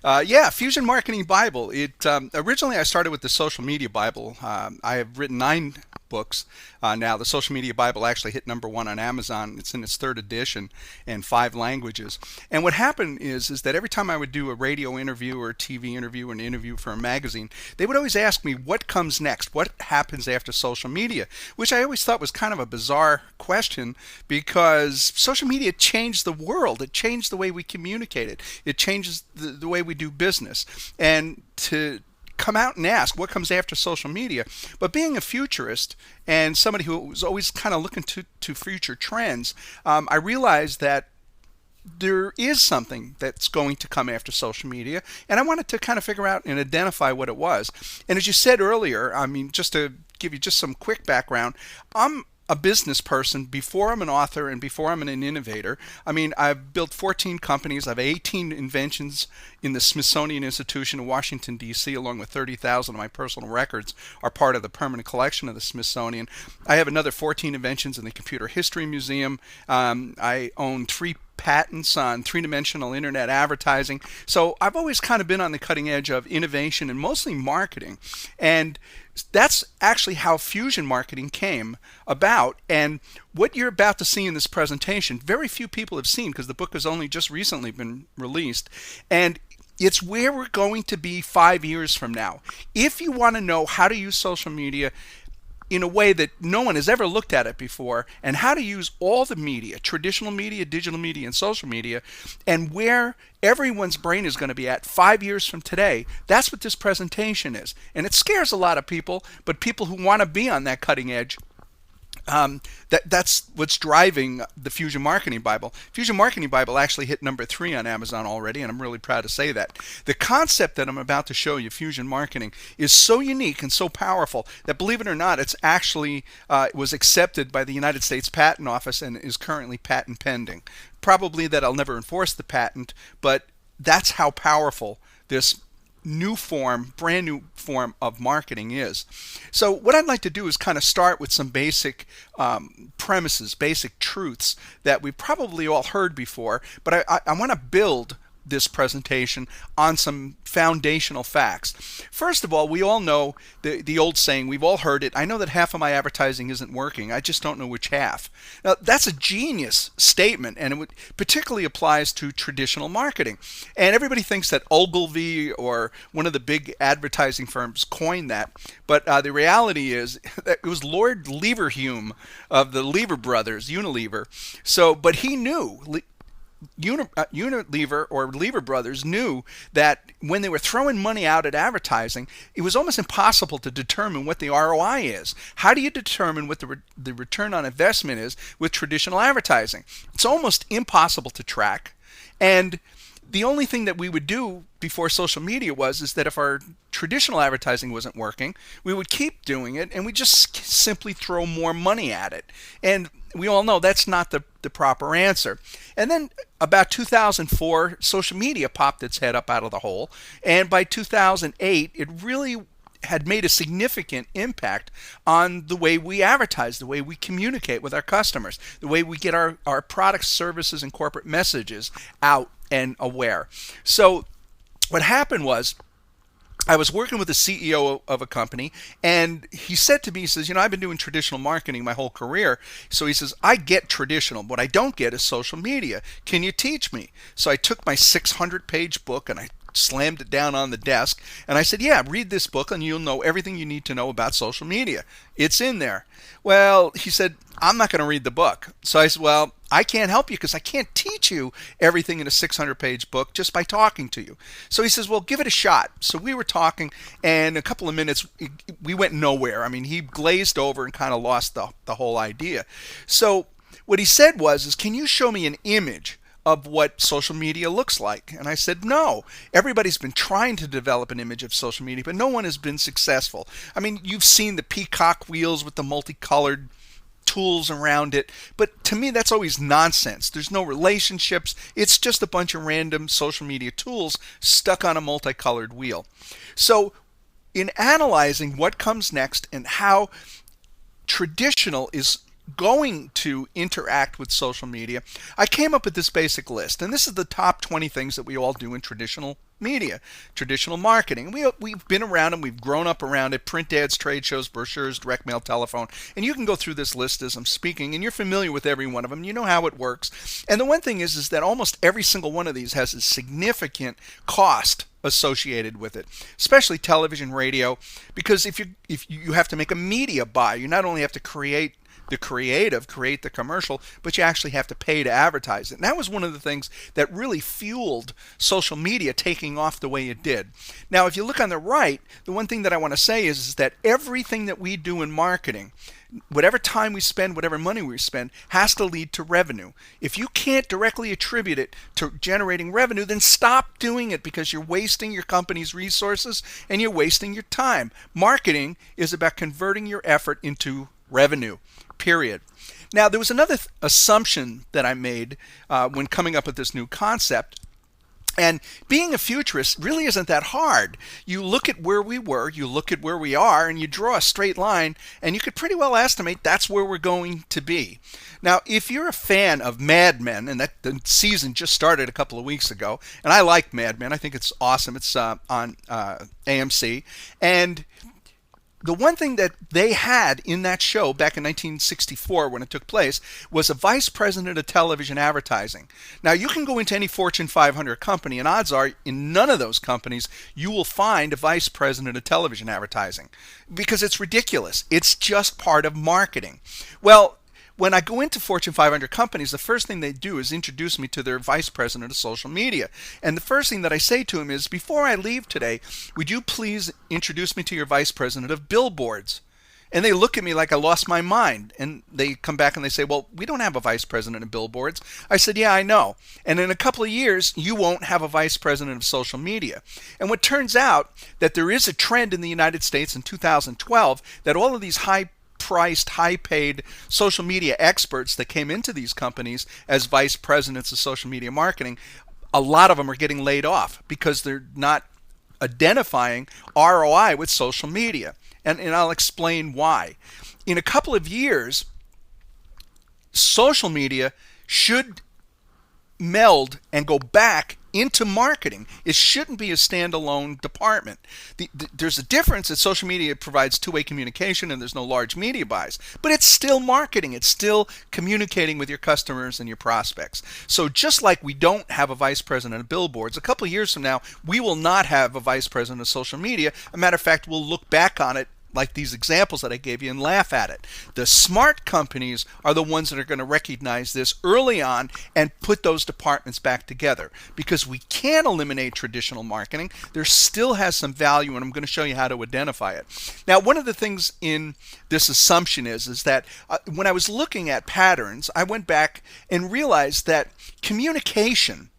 Yeah, Fusion Marketing Bible. It originally I started with the Social Media Bible. I have written 9 books now. The Social Media Bible actually hit #1 on Amazon. It's in its third edition in 5 languages. And what happened is that every time I would do a radio interview or a TV interview or an interview for a magazine, they would always ask me what comes next, what happens after social media, which I always thought was kind of a bizarre question because social media changed the world. It changed the way we communicated. It changes the way we do business. And to come out and ask what comes after social media. But being a futurist and somebody who was always kind of looking to future trends, I realized that there is something that's going to come after social media, and I wanted to kind of figure out and identify what it was. And as you said earlier, I mean, just to give you just some quick background, I'm a business person before I'm an author and before I'm an innovator. I mean, I've built 14 companies. I have 18 inventions in the Smithsonian Institution in Washington, D.C., along with 30,000 of my personal records are part of the permanent collection of the Smithsonian. I have another 14 inventions in the Computer History Museum. I own 3 patents on three-dimensional internet advertising. So I've always kind of been on the cutting edge of innovation and mostly marketing. And that's actually how fusion marketing came about. And what you're about to see in this presentation, very few people have seen because the book has only just recently been released. And it's where we're going to be 5 years from now. If you want to know how to use social media in a way that no one has ever looked at it before, and how to use all the media, traditional media, digital media, and social media, and where everyone's brain is going to be at 5 years from today, that's what this presentation is. And it scares a lot of people, but people who want to be on that cutting edge, that's what's driving the Fusion Marketing Bible. Fusion Marketing Bible actually hit #3 on Amazon already, and I'm really proud to say that. The concept that I'm about to show you, Fusion Marketing, is so unique and so powerful that, believe it or not, it's actually was accepted by the United States Patent Office and is currently patent pending. Probably that I'll never enforce the patent, but that's how powerful this brand new form of marketing is. So what I'd like to do is kind of start with some basic premises, basic truths that we've probably all heard before, but I want to build this presentation on some foundational facts. First of all, we all know the old saying, we've all heard it, I know that half of my advertising isn't working, I just don't know which half. Now, that's a genius statement, and it particularly applies to traditional marketing. And everybody thinks that Ogilvy or one of the big advertising firms coined that, but the reality is that it was Lord Leverhulme of the Lever Brothers, Unilever. So, but he knew, Unilever or Lever Brothers knew that when they were throwing money out at advertising, it was almost impossible to determine what the ROI is. How do you determine what the return on investment is with traditional advertising? It's almost impossible to track. And the only thing that we would do before social media is that if our traditional advertising wasn't working, we would keep doing it and we just simply throw more money at it. And we all know that's not the proper answer. And then about 2004, social media popped its head up out of the hole. And by 2008, it really had made a significant impact on the way we advertise, the way we communicate with our customers, the way we get our products, services, and corporate messages out and aware. So what happened was, I was working with the CEO of a company, and he said to me, he says, I've been doing traditional marketing my whole career. So he says, I get traditional. What I don't get is social media. Can you teach me? So I took my 600-page book and I slammed it down on the desk, and I said, yeah, read this book and you'll know everything you need to know about social media. It's in there. Well, he said, I'm not going to read the book. So I said, well, I can't help you because I can't teach you everything in a 600-page book just by talking to you. So he says, well, give it a shot. So we were talking, and in a couple of minutes, we went nowhere. I mean, he glazed over and kind of lost the whole idea. So what he said was, can you show me an image of what social media looks like? And I said, no. Everybody's been trying to develop an image of social media, but no one has been successful. I mean, you've seen the peacock wheels with the multicolored tools around it, but to me that's always nonsense. There's no relationships. It's just a bunch of random social media tools stuck on a multicolored wheel. So in analyzing what comes next and how traditional is going to interact with social media, I came up with this basic list. And this is the top 20 things that we all do in traditional media, traditional marketing. We've been around and we've grown up around it: print ads, trade shows, brochures, direct mail, telephone. And you can go through this list as I'm speaking, and you're familiar with every one of them. You know how it works. And the one thing is that almost every single one of these has a significant cost associated with it, especially television, radio, because if you have to make a media buy, you not only have to create the commercial, but you actually have to pay to advertise it. And that was one of the things that really fueled social media taking off the way it did. Now, if you look on the right, the one thing that I want to say is that everything that we do in marketing, whatever time we spend, whatever money we spend, has to lead to revenue. If you can't directly attribute it to generating revenue, then stop doing it, because you're wasting your company's resources and you're wasting your time. Marketing is about converting your effort into revenue, period. Now, there was another assumption that I made when coming up with this new concept. And being a futurist really isn't that hard. You look at where we were, you look at where we are, and you draw a straight line, and you could pretty well estimate that's where we're going to be. Now, if you're a fan of Mad Men, and that the season just started a couple of weeks ago, and I like Mad Men, I think it's awesome. It's on AMC, and the one thing that they had in that show back in 1964 when it took place was a vice president of television advertising. Now, you can go into any Fortune 500 company, and odds are in none of those companies you will find a vice president of television advertising, because it's ridiculous. It's just part of marketing. Well, when I go into Fortune 500 companies, the first thing they do is introduce me to their vice president of social media. And the first thing that I say to him is, before I leave today, would you please introduce me to your vice president of billboards? And they look at me like I lost my mind. And they come back and they say, well, we don't have a vice president of billboards. I said, yeah, I know. And in a couple of years, you won't have a vice president of social media. And what turns out that there is a trend in the United States in 2012 that all of these high-priced, high-paid social media experts that came into these companies as vice presidents of social media marketing, a lot of them are getting laid off because they're not identifying ROI with social media. And I'll explain why. In a couple of years, social media should meld and go back into marketing. It shouldn't be a standalone department. There's a difference that social media provides two-way communication and there's no large media buys, but it's still marketing. It's still communicating with your customers and your prospects. So just like we don't have a vice president of billboards, a couple of years from now, we will not have a vice president of social media. A matter of fact, we'll look back on it like these examples that I gave you and laugh at it. The smart companies are the ones that are going to recognize this early on and put those departments back together, because we can't eliminate traditional marketing. There still has some value, and I'm going to show you how to identify it. Now, one of the things in this assumption is that when I was looking at patterns, I went back and realized that communication,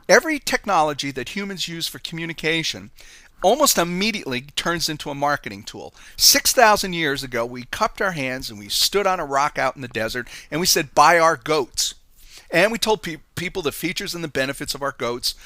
every technology that humans use for communication, almost immediately turns into a marketing tool. 6,000 years ago, we cupped our hands and we stood on a rock out in the desert and we said, buy our goats. And we told people the features and the benefits of our goats,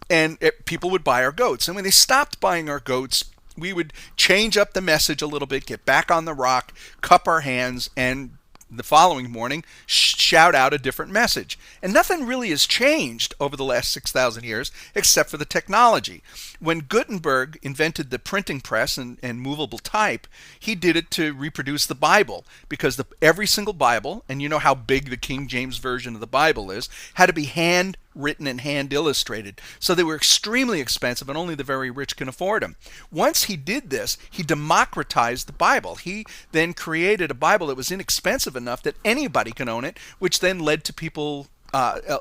and people would buy our goats. And when they stopped buying our goats, we would change up the message a little bit, get back on the rock, cup our hands, and the following morning shout out a different message. And nothing really has changed over the last 6,000 years except for the technology. When Gutenberg invented the printing press and movable type, he did it to reproduce the Bible, because every single Bible, and you know how big the King James Version of the Bible is, had to be hand written and hand illustrated. So they were extremely expensive and only the very rich can afford them. Once he did this, he democratized the Bible. He then created a Bible that was inexpensive enough that anybody can own it, which then led to people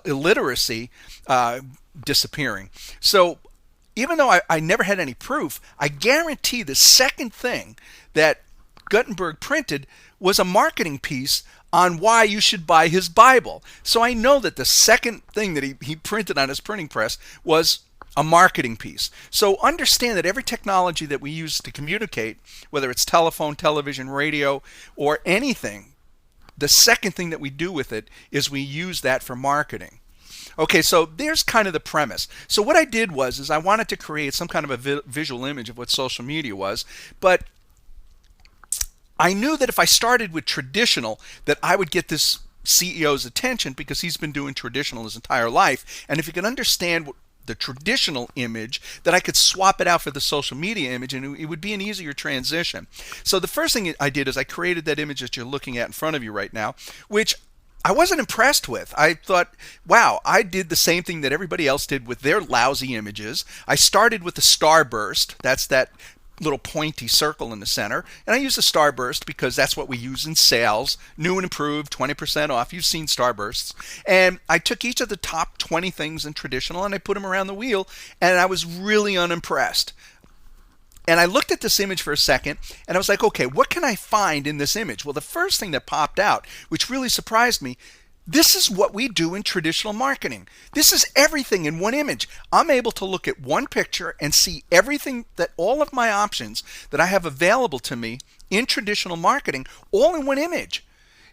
illiteracy disappearing. So even though I never had any proof, I guarantee the second thing that Gutenberg printed was a marketing piece on why you should buy his Bible. So I know that the second thing that he printed on his printing press was a marketing piece. So understand that every technology that we use to communicate, whether it's telephone, television, radio, or anything, the second thing that we do with it is we use that for marketing. Okay, so there's kind of the premise. So what I did was I wanted to create some kind of a visual image of what social media was, but I knew that if I started with traditional, that I would get this CEO's attention because he's been doing traditional his entire life. And if he could understand the traditional image, that I could swap it out for the social media image, and it would be an easier transition. So the first thing I did is I created that image that you're looking at in front of you right now, which I wasn't impressed with. I thought, wow, I did the same thing that everybody else did with their lousy images. I started with the starburst. That's that little pointy circle in the center. And I use a starburst because that's what we use in sales. New and improved, 20% off. You've seen starbursts. And I took each of the top 20 things in traditional and I put them around the wheel, and I was really unimpressed. And I looked at this image for a second and I was like, okay, what can I find in this image? Well, the first thing that popped out, which really surprised me, this is what we do in traditional marketing. This is everything in one image. I'm able to look at one picture and see everything, that all of my options that I have available to me in traditional marketing, all in one image.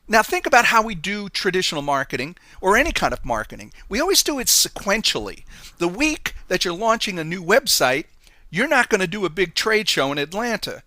Now think about how we do traditional marketing or any kind of marketing. We always do it sequentially. The week that you're launching a new website, you're not going to do a big trade show in Atlanta.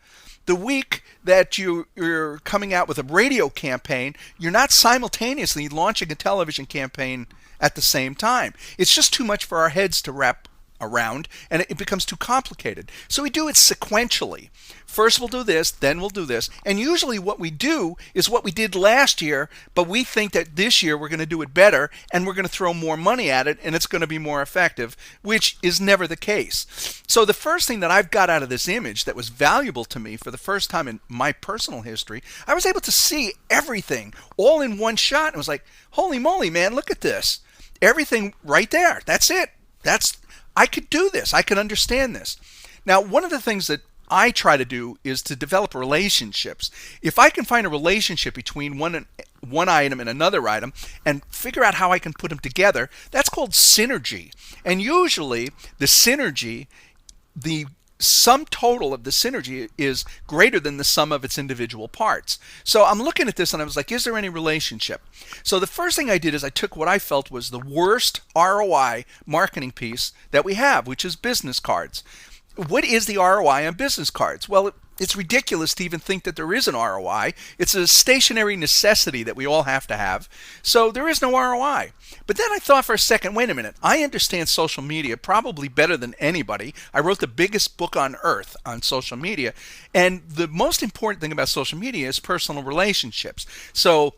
The week that you're coming out with a radio campaign, you're not simultaneously launching a television campaign at the same time. It's just too much for our heads to wrap around, and it becomes too complicated. So we do it sequentially. First we'll do this, then we'll do this. And usually what we do is what we did last year, but we think that this year we're going to do it better, and we're going to throw more money at it, and it's going to be more effective, which is never the case. So the first thing that I've got out of this image that was valuable to me for the first time in my personal history, I was able to see everything all in one shot. And I was like, holy moly, man, look at this. Everything right there. That's it. I could do this. I could understand this. Now, one of the things that I try to do is to develop relationships. If I can find a relationship between one item and another item and figure out how I can put them together, that's called synergy. And usually the synergy, the sum total of the synergy is greater than the sum of its individual parts. So I'm looking at this and I was like, is there any relationship? So the first thing I did is I took what I felt was the worst ROI marketing piece that we have, which is business cards. What is the ROI on business cards? Well, it's ridiculous to even think that there is an ROI. It's a stationary necessity that we all have to have. So there is no ROI. But then I thought for a second, wait a minute, I understand social media probably better than anybody. I wrote the biggest book on earth on social media. And the most important thing about social media is personal relationships. So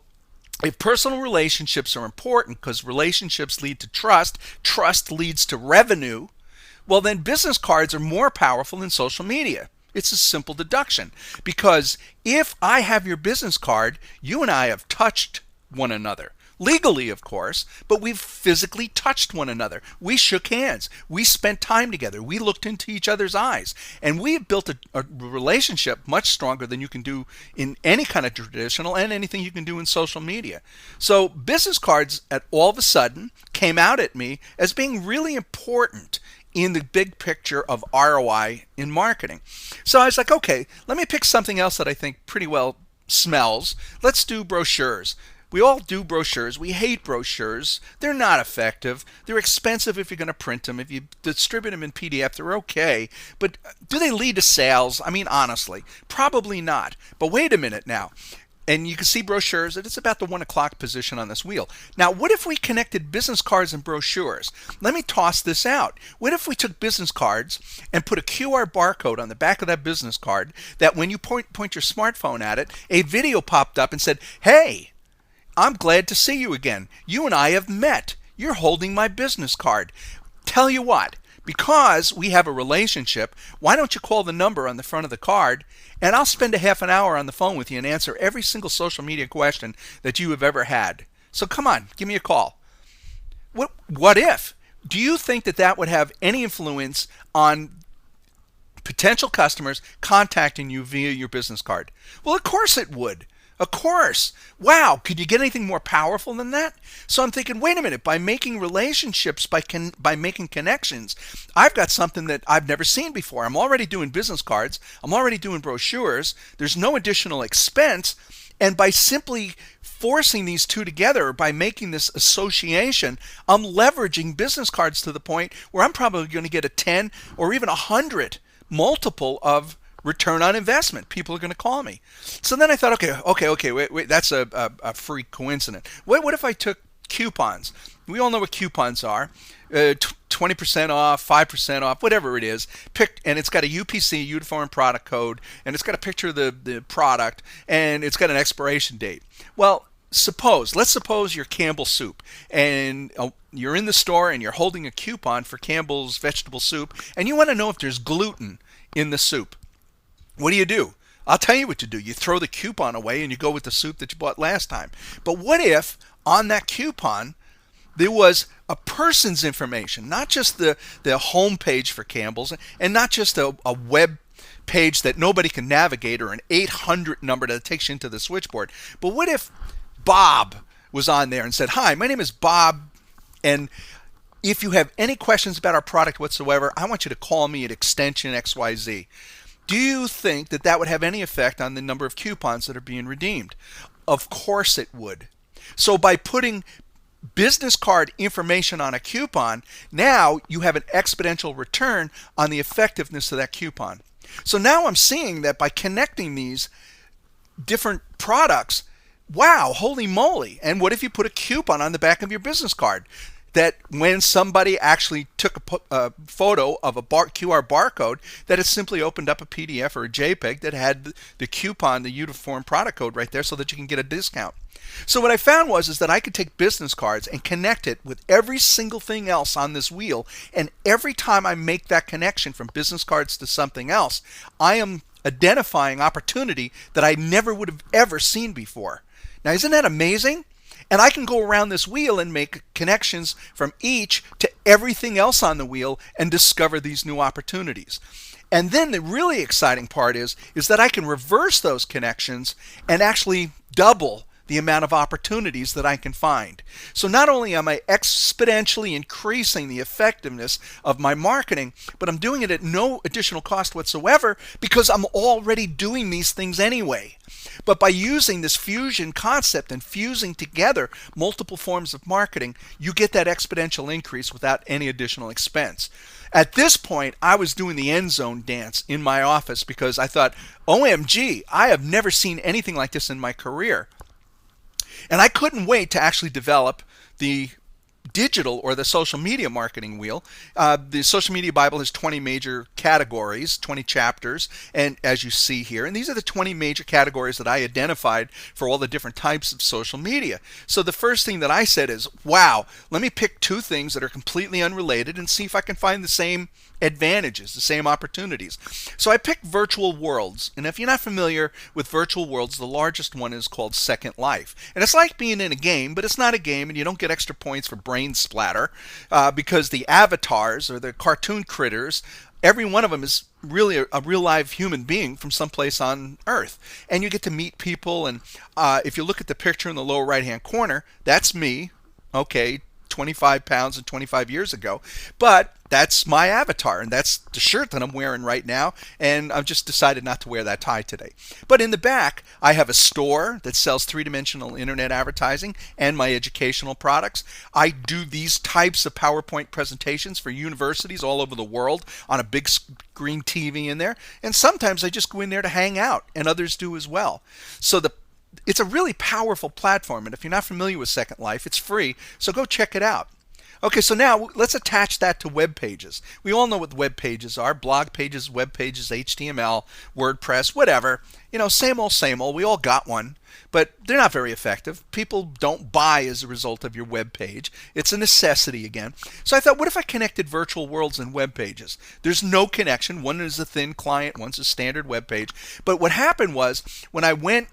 if personal relationships are important because relationships lead to trust, trust leads to revenue, well then business cards are more powerful than social media. It's a simple deduction, because if I have your business card, you and I have touched one another. Legally, of course, but we've physically touched one another. We shook hands. We spent time together. We looked into each other's eyes. And we have built a relationship much stronger than you can do in any kind of traditional and anything you can do in social media. So business cards all of a sudden came out at me as being really important in the big picture of ROI in marketing. So I was like, okay, let me pick something else that I think pretty well smells. Let's do brochures. We all do brochures. We hate brochures. They're not effective. They're expensive if you're going to print them. If you distribute them in PDF, they're okay. But do they lead to sales? I mean, honestly, probably not. But wait a minute now. And you can see brochures, and it's about the 1 o'clock position on this wheel. Now, what if we connected business cards and brochures? Let me toss this out. What if we took business cards and put a QR barcode on the back of that business card that when you point your smartphone at it, a video popped up and said, hey, I'm glad to see you again. You and I have met. You're holding my business card. Tell you what, because we have a relationship, why don't you call the number on the front of the card, and I'll spend a half an hour on the phone with you and answer every single social media question that you have ever had. So come on, give me a call. What if? Do you think that that would have any influence on potential customers contacting you via your business card? Well, of course it would. Of course. Wow, could you get anything more powerful than that? So I'm thinking, wait a minute, by making relationships, by making connections, I've got something that I've never seen before. I'm already doing business cards. I'm already doing brochures. There's no additional expense. And by simply forcing these two together, by making this association, I'm leveraging business cards to the point where I'm probably going to get a 10 or even 100 multiple of return on investment. People are going to call me. So then I thought, okay, wait, that's a freak coincidence. What if I took coupons? We all know what coupons are. 20% off, 5% off, whatever it is. And it's got a UPC, Uniform Product Code, and it's got a picture of the product, and it's got an expiration date. Well, let's suppose you're Campbell Soup, and you're in the store and you're holding a coupon for Campbell's vegetable soup, and you want to know if there's gluten in the soup. What do? I'll tell you what to do. You throw the coupon away and you go with the soup that you bought last time. But what if on that coupon there was a person's information, not just the home page for Campbell's, and not just a web page that nobody can navigate, or an 800 number that takes you into the switchboard. But what if Bob was on there and said, "Hi, my name is Bob, and if you have any questions about our product whatsoever, I want you to call me at extension XYZ." Do you think that that would have any effect on the number of coupons that are being redeemed? Of course it would. So by putting business card information on a coupon, now you have an exponential return on the effectiveness of that coupon. So now I'm seeing that by connecting these different products, wow, holy moly. And what if you put a coupon on the back of your business card? That when somebody actually took a photo of a QR barcode, that it simply opened up a PDF or a JPEG that had the coupon, the Uniform Product Code right there, so that you can get a discount. So what I found is that I could take business cards and connect it with every single thing else on this wheel, and every time I make that connection from business cards to something else, I am identifying opportunity that I never would have ever seen before. Now, isn't that amazing? And I can go around this wheel and make connections from each to everything else on the wheel and discover these new opportunities. And then the really exciting part is that I can reverse those connections and actually double the amount of opportunities that I can find. So not only am I exponentially increasing the effectiveness of my marketing, but I'm doing it at no additional cost whatsoever, because I'm already doing these things anyway. But by using this fusion concept and fusing together multiple forms of marketing, you get that exponential increase without any additional expense. At this point, I was doing the end zone dance in my office, because I thought, OMG, I have never seen anything like this in my career. And I couldn't wait to actually develop the digital or the social media marketing wheel. The Social Media Bible has 20 major categories, 20 chapters, and as you see here, and these are the 20 major categories that I identified for all the different types of social media. So the first thing that I said is, wow, let me pick two things that are completely unrelated and see if I can find the same advantages, the same opportunities. So I picked virtual worlds, and if you're not familiar with virtual worlds, the largest one is called Second Life. And it's like being in a game, but it's not a game, and you don't get extra points for brain splatter, because the avatars, or the cartoon critters, every one of them is really a real live human being from someplace on Earth. And you get to meet people, and if you look at the picture in the lower right hand corner, that's me, okay, 25 pounds and 25 years ago, but that's my avatar, and that's the shirt that I'm wearing right now, and I've just decided not to wear that tie today. But in the back, I have a store that sells three-dimensional internet advertising and my educational products. I do these types of PowerPoint presentations for universities all over the world on a big screen TV in there, and sometimes I just go in there to hang out, and others do as well. So it's a really powerful platform, and if you're not familiar with Second Life, it's free, so go check it out. Okay, so now let's attach that to web pages. We all know what web pages are: blog pages, web pages, HTML, WordPress, whatever. You know, same old, same old. We all got one, but they're not very effective. People don't buy as a result of your web page. It's a necessity again. So I thought, what if I connected virtual worlds and web pages? There's no connection. One is a thin client, one's a standard web page. But what happened was, when I went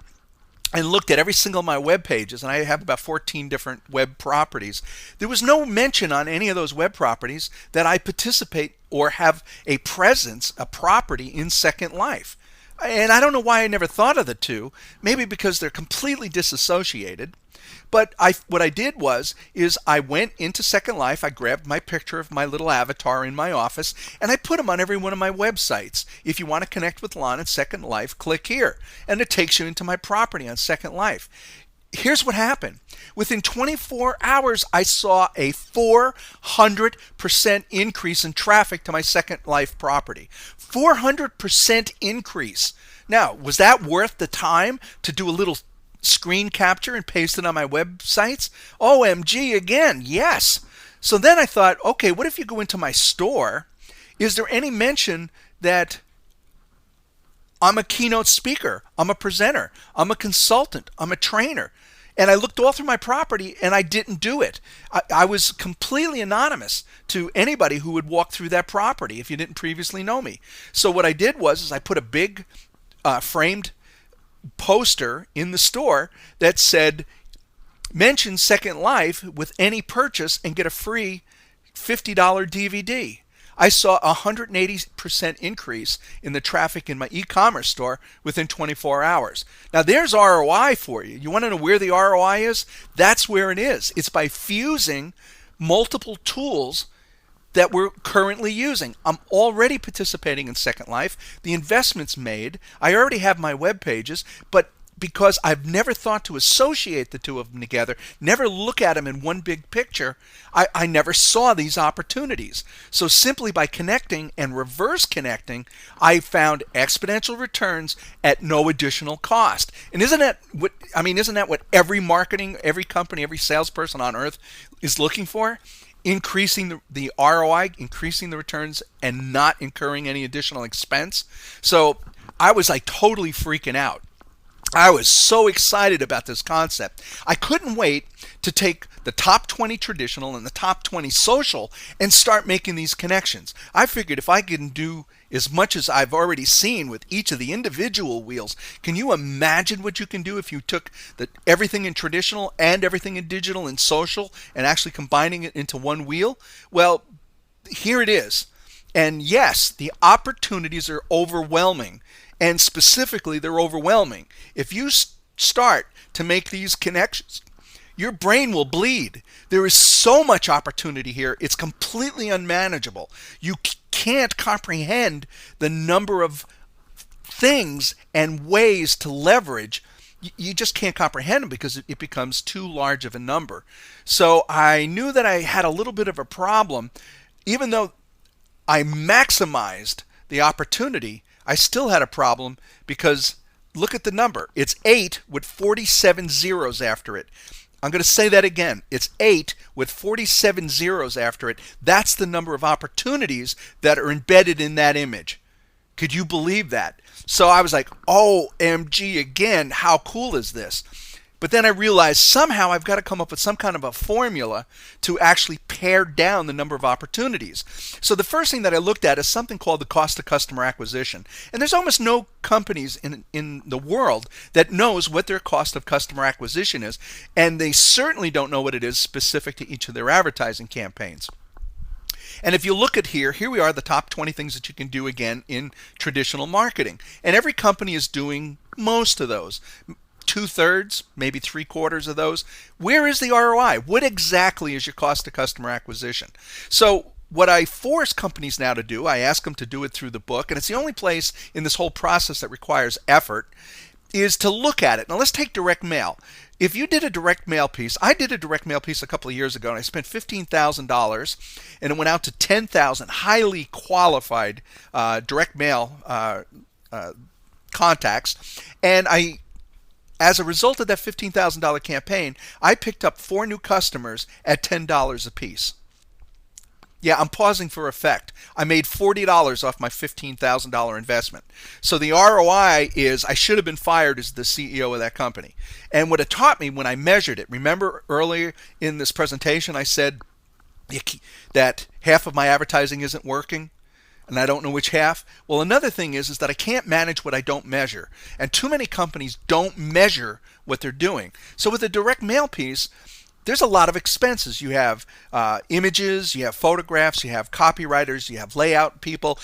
and looked at every single of my web pages, and I have about 14 different web properties, there was no mention on any of those web properties that I participate or have a presence, a property in Second Life. And I don't know why I never thought of the two. Maybe because they're completely disassociated. But what I did is I went into Second Life, I grabbed my picture of my little avatar in my office, and I put them on every one of my websites. If you want to connect with Lon at Second Life, click here, and it takes you into my property on Second Life. here's what happened. Within 24 hours, I saw a 400% increase in traffic to my Second Life property. 400% increase. Now, was that worth the time to do a little screen capture and paste it on my websites? OMG again, yes. So then I thought, okay, what if you go into my store? Is there any mention that I'm a keynote speaker, I'm a presenter, I'm a consultant, I'm a trainer? And I looked all through my property and I didn't do it. I was completely anonymous to anybody who would walk through that property if you didn't previously know me. So what I did was I put a big framed poster in the store that said, mention Second Life with any purchase and get a free $50 DVD. I saw a 180% increase in the traffic in my e-commerce store within 24 hours. Now there's ROI for you. You want to know where the ROI is? That's where it is. It's by fusing multiple tools that we're currently using. I'm already participating in Second Life. The investment's made. I already have my web pages, but because I've never thought to associate the two of them together, never look at them in one big picture, I never saw these opportunities. So simply by connecting and reverse connecting, I found exponential returns at no additional cost. And isn't that what every marketing, every company, every salesperson on earth is looking for? Increasing the ROI, increasing the returns, and not incurring any additional expense. So I was like totally freaking out. I was so excited about this concept. I couldn't wait to take the top 20 traditional and the top 20 social and start making these connections. I figured if I can do as much as I've already seen with each of the individual wheels, can you imagine what you can do if you took everything in traditional and everything in digital and social and actually combining it into one wheel? Well, here it is. And yes, the opportunities are overwhelming. And specifically, they're overwhelming. If you start to make these connections, your brain will bleed. There is so much opportunity here. It's completely unmanageable. You can't comprehend the number of things and ways to leverage. You just can't comprehend them because it becomes too large of a number. So I knew that I had a little bit of a problem. Even though I maximized the opportunity, I still had a problem because look at the number. It's 8 with 47 zeros after it. I'm going to say that again. It's 8 with 47 zeros after it. That's the number of opportunities that are embedded in that image. Could you believe that? So I was like, OMG again, how cool is this? But then I realized somehow I've got to come up with some kind of a formula to actually pare down the number of opportunities. So the first thing that I looked at is something called the cost of customer acquisition. And there's almost no companies in the world that knows what their cost of customer acquisition is. And they certainly don't know what it is specific to each of their advertising campaigns. And if you look at here we are, the top 20 things that you can do again in traditional marketing. And every company is doing most of those. 2/3, maybe 3/4 of those. Where is the ROI? What exactly is your cost of customer acquisition? So what I force companies now to do, I ask them to do it through the book, and it's the only place in this whole process that requires effort, is to look at it. Now let's take direct mail. If you did a direct mail piece, I did a direct mail piece a couple of years ago, and I spent $15,000, and it went out to 10,000 highly qualified direct mail contacts, and as a result of that $15,000 campaign, I picked up 4 new customers at $10 a piece. Yeah, I'm pausing for effect. I made $40 off my $15,000 investment. So the ROI is I should have been fired as the CEO of that company. And what it taught me when I measured it, remember earlier in this presentation I said that half of my advertising isn't working? And I don't know which half. Well, another thing is that I can't manage what I don't measure. And too many companies don't measure what they're doing. So with a direct mail piece, there's a lot of expenses. You have images, you have photographs, you have copywriters, you have layout people,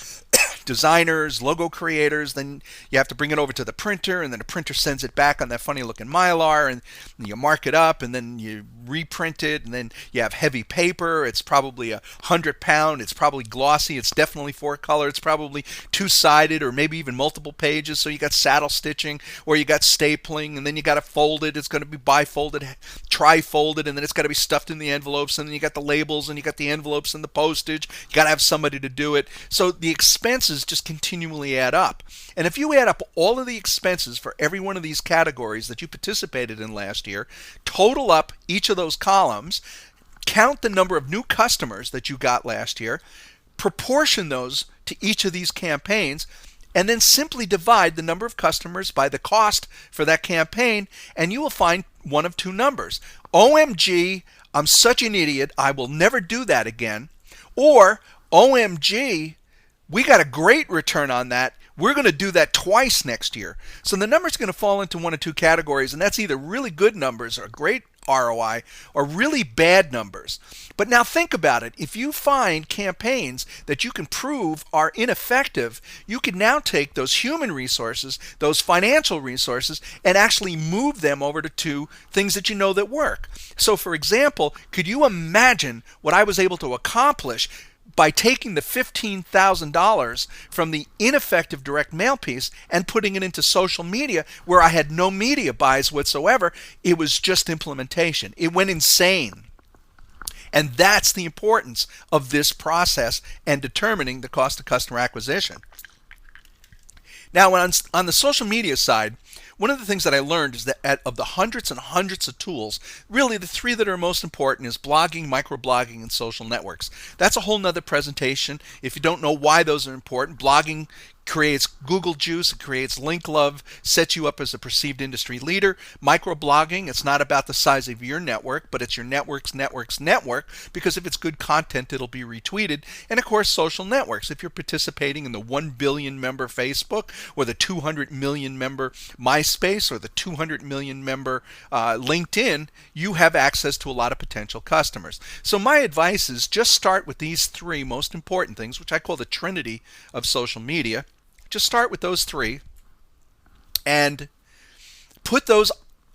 designers, logo creators. Then you have to bring it over to the printer, and then the printer sends it back on that funny looking Mylar, and you mark it up, and then you reprint it, and then you have heavy paper. It's probably 100 pound. It's probably glossy. It's definitely 4-color. It's probably two-sided or maybe even multiple pages. So you got saddle stitching, or you got stapling, and then you got to fold it. It's going to be bifolded, tri-folded, and then it's got to be stuffed in the envelopes, and then you got the labels, and you got the envelopes and the postage. You got to have somebody to do it. So the expenses just continually add up. And if you add up all of the expenses for every one of these categories that you participated in last year, total up each of those columns, count the number of new customers that you got last year, proportion those to each of these campaigns, and then simply divide the number of customers by the cost for that campaign, and you will find one of two numbers. OMG, I'm such an idiot, I will never do that again. Or, OMG, we got a great return on that. We're going to do that twice next year. So the number's going to fall into one of two categories, and that's either really good numbers or great ROI or really bad numbers. But now think about it. If you find campaigns that you can prove are ineffective, you can now take those human resources, those financial resources, and actually move them over to things that you know that work. So for example, could you imagine what I was able to accomplish by taking the $15,000 from the ineffective direct mail piece and putting it into social media where I had no media buys whatsoever? It was just implementation. It went insane. And that's the importance of this process and determining the cost of customer acquisition. Now, on the social media side, one of the things that I learned is that of the hundreds and hundreds of tools, really the three that are most important is blogging, microblogging, and social networks. That's a whole nother presentation. If you don't know why those are important, blogging creates Google juice, it creates link love, sets you up as a perceived industry leader. Microblogging, it's not about the size of your network, but it's your network, because if it's good content, it'll be retweeted. And of course, social networks. If you're participating in the 1 billion member Facebook, or the 200 million member MySpace, or the 200 million member LinkedIn, you have access to a lot of potential customers. So my advice is just start with these three most important things, which I call the trinity of social media. Just start with those three and put those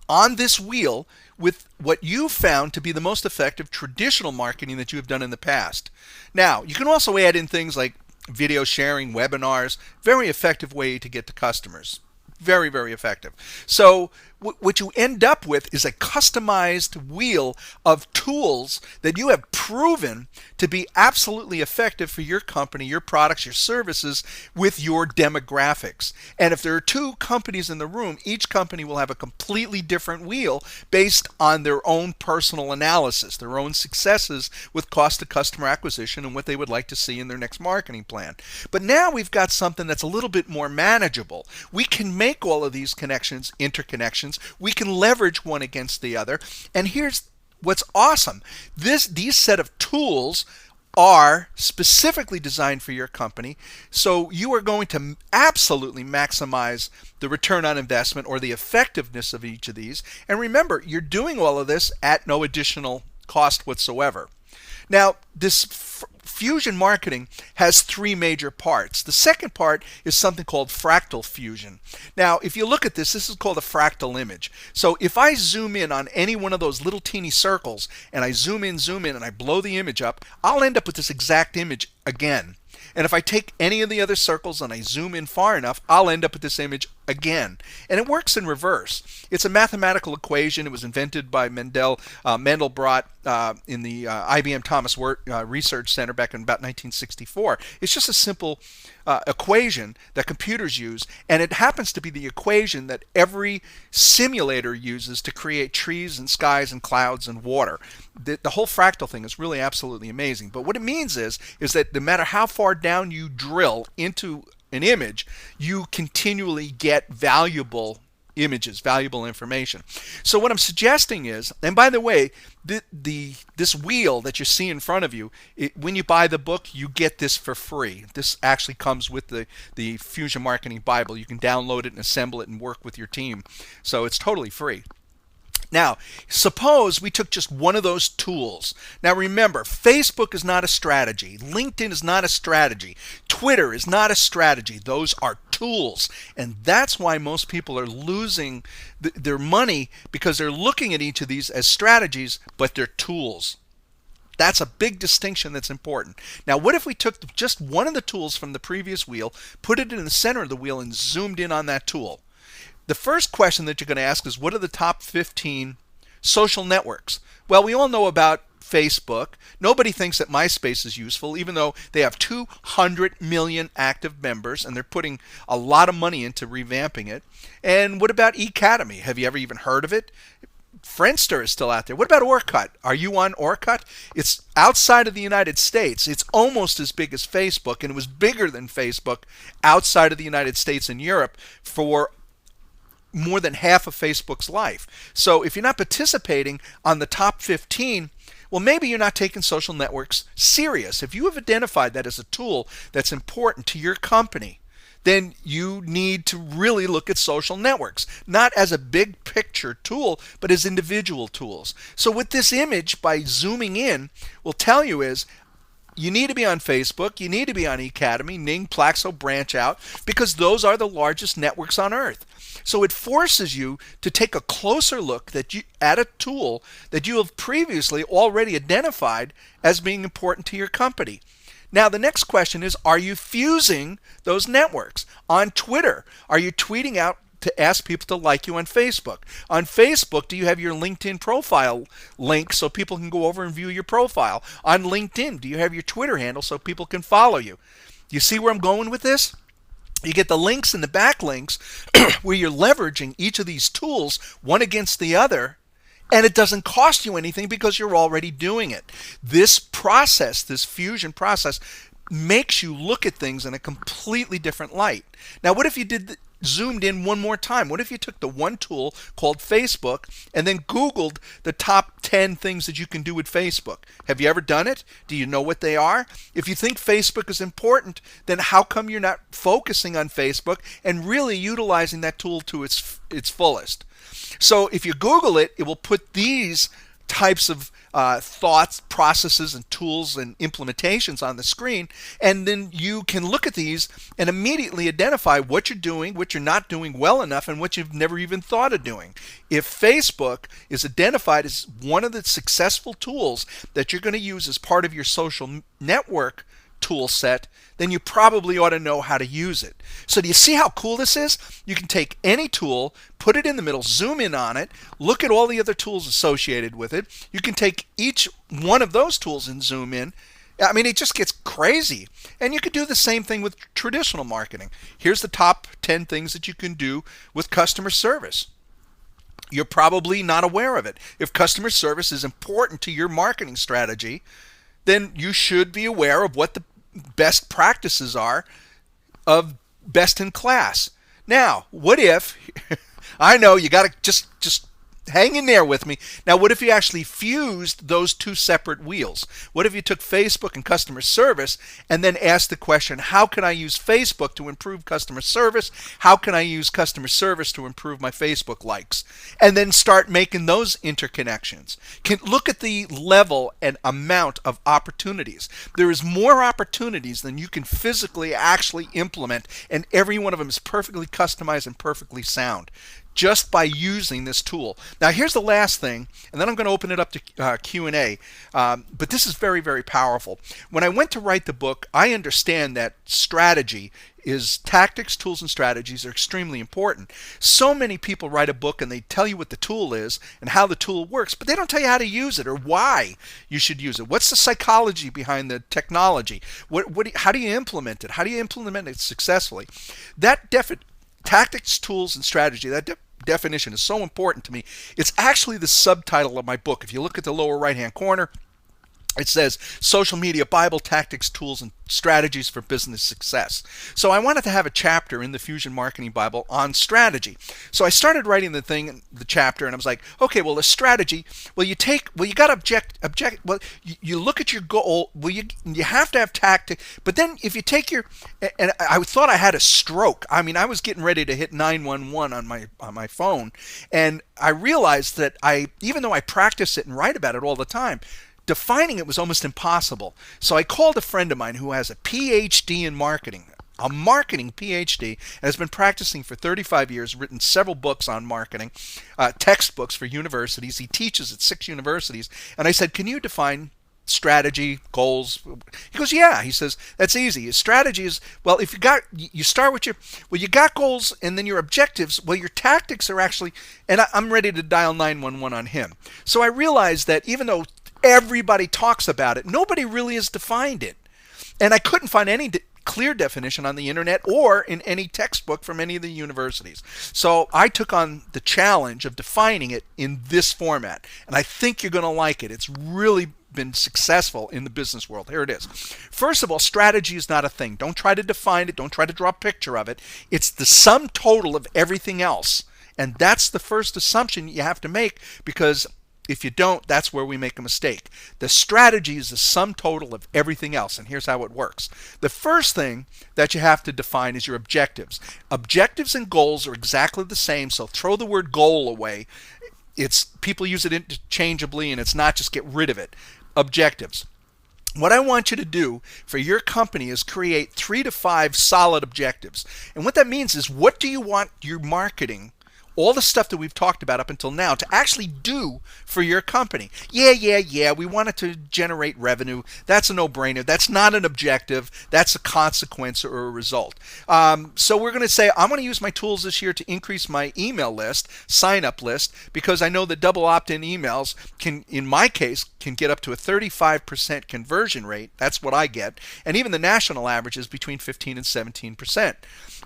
on this wheel with what you found to be the most effective traditional marketing that you have done in the past. Now, you can also add in things like video sharing, webinars, very effective way to get to customers. Very, very effective. So what you end up with is a customized wheel of tools that you have proven to be absolutely effective for your company, your products, your services with your demographics. And if there are two companies in the room, each company will have a completely different wheel based on their own personal analysis, their own successes with cost of customer acquisition and what they would like to see in their next marketing plan. But now we've got something that's a little bit more manageable. We can make all of these connections, interconnections. We can leverage one against the other. And here's what's awesome. These set of tools are specifically designed for your company. So you are going to absolutely maximize the return on investment or the effectiveness of each of these. And remember, you're doing all of this at no additional cost whatsoever. Now, this Fusion marketing has three major parts. The second part is something called Fractal Fusion. Now, if you look at this is called a fractal image. So if I zoom in on any one of those little teeny circles, and I zoom in, and I blow the image up, I'll end up with this exact image again. And if I take any of the other circles and I zoom in far enough, I'll end up with this image again. And it works in reverse. It's a mathematical equation. It was invented by Mandelbrot in the IBM Thomas Research Center back in about 1964. It's just a simple equation that computers use, and it happens to be the equation that every simulator uses to create trees and skies and clouds and water. The whole fractal thing is really absolutely amazing. But what it means is that no matter how far down you drill into an image, you continually get valuable images, valuable information. So what I'm suggesting is, and by the way, this wheel that you see in front of you, when you buy the book, you get this for free. This actually comes with the Fusion Marketing Bible. You can download it and assemble it and work with your team. So it's totally free. Now, suppose we took just one of those tools. Now remember, Facebook is not a strategy. LinkedIn is not a strategy. Twitter is not a strategy. Those are tools. And that's why most people are losing their money, because they're looking at each of these as strategies, but they're tools. That's a big distinction that's important. Now, what if we took just one of the tools from the previous wheel, put it in the center of the wheel, and zoomed in on that tool? The first question that you're going to ask is, what are the top 15 social networks? Well, we all know about Facebook. Nobody thinks that MySpace is useful, even though they have 200 million active members, and they're putting a lot of money into revamping it. And what about Academy? Have you ever even heard of it? Friendster is still out there. What about Orkut? Are you on Orkut? It's outside of the United States. It's almost as big as Facebook, and it was bigger than Facebook outside of the United States and Europe for more than half of Facebook's life. So if you're not participating on the top 15, well, maybe you're not taking social networks serious. If you have identified that as a tool that's important to your company, then you need to really look at social networks, not as a big picture tool, but as individual tools. So what this image, by zooming in, will tell you is, you need to be on Facebook, you need to be on Academy, Ning, Plaxo, Branch Out, because those are the largest networks on earth. So it forces you to take a closer look at a tool that you have previously already identified as being important to your company. Now, the next question is, are you fusing those networks? On Twitter, are you tweeting out to ask people to like you on Facebook? On Facebook, do you have your LinkedIn profile link so people can go over and view your profile? On LinkedIn, do you have your Twitter handle so people can follow you? You see where I'm going with this? You get the links and the backlinks where you're leveraging each of these tools one against the other, and it doesn't cost you anything because you're already doing it. This process, this fusion process, makes you look at things in a completely different light. Now, what if you zoomed in one more time? What if you took the one tool called Facebook and then Googled the top 10 things that you can do with Facebook? Have you ever done it? Do you know what they are? If you think Facebook is important, then how come you're not focusing on Facebook and really utilizing that tool to its fullest? So if you Google it, it will put these types of thoughts, processes, and tools and implementations on the screen, and then you can look at these and immediately identify what you're doing, what you're not doing well enough, and what you've never even thought of doing. If Facebook is identified as one of the successful tools that you're going to use as part of your social network tool set, then you probably ought to know how to use it. So do you see how cool this is? You can take any tool, put it in the middle, zoom in on it, look at all the other tools associated with it. You can take each one of those tools and zoom in. I mean, it just gets crazy. And you could do the same thing with traditional marketing. Here's the top 10 things that you can do with customer service. You're probably not aware of it. If customer service is important to your marketing strategy, then you should be aware of what the best practices are of best in class. Now, what if, I know you got to just hang in there with me. Now, what if you actually fused those two separate wheels? What if you took Facebook and customer service and then asked the question, how can I use Facebook to improve customer service? How can I use customer service to improve my Facebook likes? And then start making those interconnections. Look at the level and amount of opportunities. There is more opportunities than you can physically actually implement, and every one of them is perfectly customized and perfectly sound, just by using this tool. Now, here's the last thing, and then I'm going to open it up to Q&A, but this is very, very powerful. When I went to write the book, I understand that strategy is tactics, tools, and strategies are extremely important. So many people write a book and they tell you what the tool is and how the tool works, but they don't tell you how to use it or why you should use it. What's the psychology behind the technology? How do you implement it? How do you implement it successfully? Tactics, tools, and strategy, that definition is so important to me. It's actually the subtitle of my book. If you look at the lower right-hand corner, It says social media Bible tactics, tools, and strategies for business success. So I wanted to have a chapter in the Fusion Marketing Bible on strategy. So I started writing the chapter, and I was like, okay, well, the strategy, you got to you look at your goal, you have to have tactic, but then if you take and I thought I had a stroke. I mean, I was getting ready to hit 911 on my phone, and I realized that even though I practice it and write about it all the time, defining it was almost impossible. So I called a friend of mine who has a PhD in marketing, a marketing PhD, and has been practicing for 35 years, written several books on marketing, textbooks for universities. He teaches at 6 universities. And I said, can you define strategy, goals? He goes, yeah. He says, that's easy. His strategy is, well, if you start with you got goals and then your objectives. Well, your tactics are actually, and I'm ready to dial 911 on him. So I realized that even though everybody talks about it, nobody really has defined it. And I couldn't find any clear definition on the internet or in any textbook from any of the universities. So I took on the challenge of defining it in this format. And I think you're going to like it. It's really been successful in the business world. Here it is. First of all, strategy is not a thing. Don't try to define it. Don't try to draw a picture of it. It's the sum total of everything else. And that's the first assumption you have to make, because if you don't, that's where we make a mistake. The strategy is the sum total of everything else, and here's how it works. The first thing that you have to define is your objectives. Objectives and goals are exactly the same, so throw the word goal away. People use it interchangeably, and it's not just get rid of it. Objectives. What I want you to do for your company is create 3 to 5 solid objectives. And what that means is, what do you want your marketing, all the stuff that we've talked about up until now, to actually do for your company? Yeah, we want it to generate revenue. That's a no-brainer. That's not an objective. That's a consequence or a result. So we're going to say, I'm going to use my tools this year to increase my email list, sign-up list, because I know that double opt-in emails can, in my case, can get up to a 35% conversion rate. That's what I get. And even the national average is between 15 and 17%.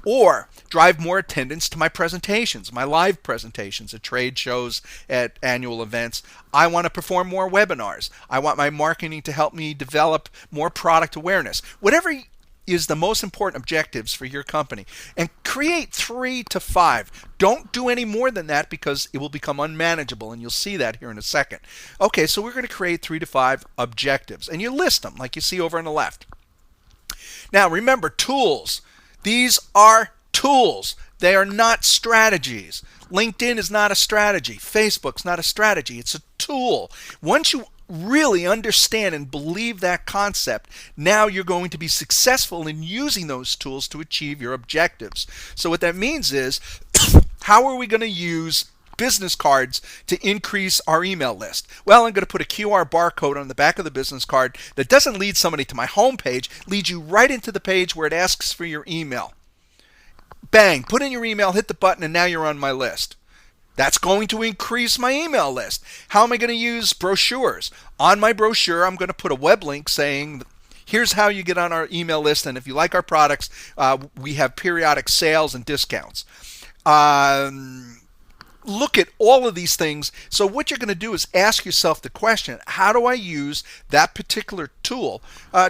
Or drive more attendance to my presentations, my live presentations at trade shows, at annual events. I want to perform more webinars. I want my marketing to help me develop more product awareness. Whatever is the most important objectives for your company. And create 3 to 5. Don't do any more than that, because it will become unmanageable, and you'll see that here in a second. Okay, so we're going to create 3 to 5 objectives, and you list them like you see over on the left. Now remember, tools. These are tools. They are not strategies. LinkedIn is not a strategy. Facebook's not a strategy. It's a tool. Once you really understand and believe that concept, now you're going to be successful in using those tools to achieve your objectives. So what that means is, how are we going to use business cards to increase our email list? Well, I'm going to put a QR barcode on the back of the business card that doesn't lead somebody to my home page, leads you right into the page where it asks for your email. Bang, put in your email, hit the button, and now you're on my list. That's going to increase my email list. How am I going to use brochures? On my brochure, I'm going to put a web link saying, here's how you get on our email list, and if you like our products, we have periodic sales and discounts. Look at all of these things. So what you're going to do is ask yourself the question, how do I use that particular tool?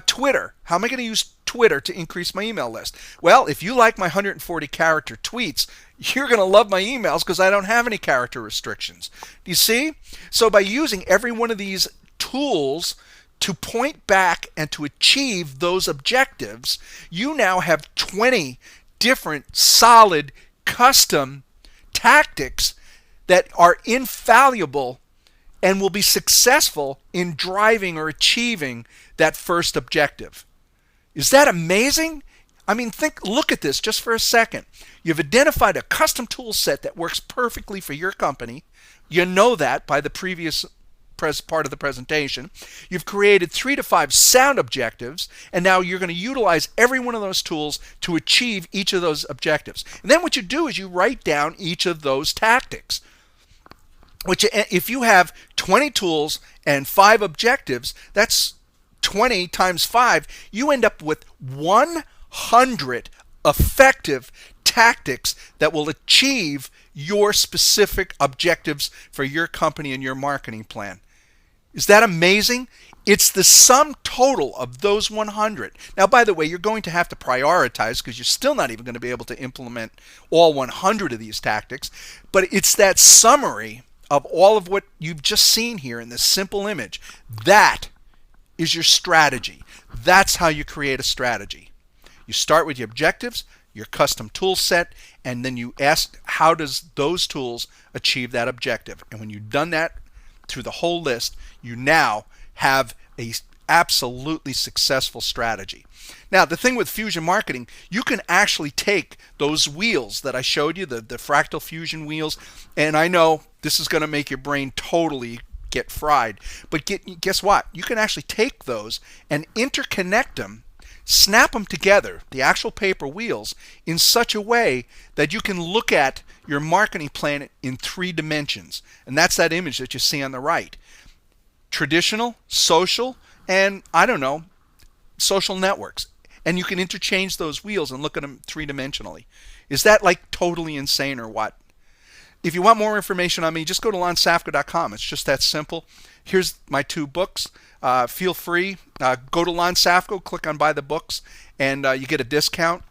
Twitter. How am I going to use Twitter to increase my email list? Well, if you like my 140 character tweets, you're going to love my emails, because I don't have any character restrictions. Do you see? So by using every one of these tools to point back and to achieve those objectives, you now have 20 different solid custom tactics that are infallible and will be successful in driving or achieving that first objective. Is that amazing? I mean, look at this just for a second. You've identified a custom tool set that works perfectly for your company. You know that by the previous part of the presentation. You've created 3 to 5 sound objectives, and now you're going to utilize every one of those tools to achieve each of those objectives. And then what you do is you write down each of those tactics. If you have 20 tools and 5 objectives, that's 20 times 5. You end up with 100 effective tactics that will achieve your specific objectives for your company and your marketing plan. Is that amazing? It's the sum total of those 100. Now, by the way, you're going to have to prioritize because you're still not even going to be able to implement all 100 of these tactics. But it's that summary of all of what you've just seen here in this simple image. That is your strategy. That's how you create a strategy. You start with your objectives, your custom tool set, and then you ask how does those tools achieve that objective. And when you've done that through the whole list, you now have a absolutely successful strategy. Now, the thing with Fusion Marketing, you can actually take those wheels that I showed you, the Fractal Fusion wheels, and I know this is going to make your brain totally get fried, but guess what? You can actually take those and interconnect them, snap them together, the actual paper wheels, in such a way that you can look at your marketing plan in 3 dimensions. And that's that image that you see on the right. Traditional, social, and I don't know, social networks. And you can interchange those wheels and look at them 3-dimensionally. Is that like totally insane or what? If you want more information on me, just go to lonsafko.com. It's just that simple. Here's my 2 books. Feel free. Go to Lon Safko, click on Buy the Books, and you get a discount.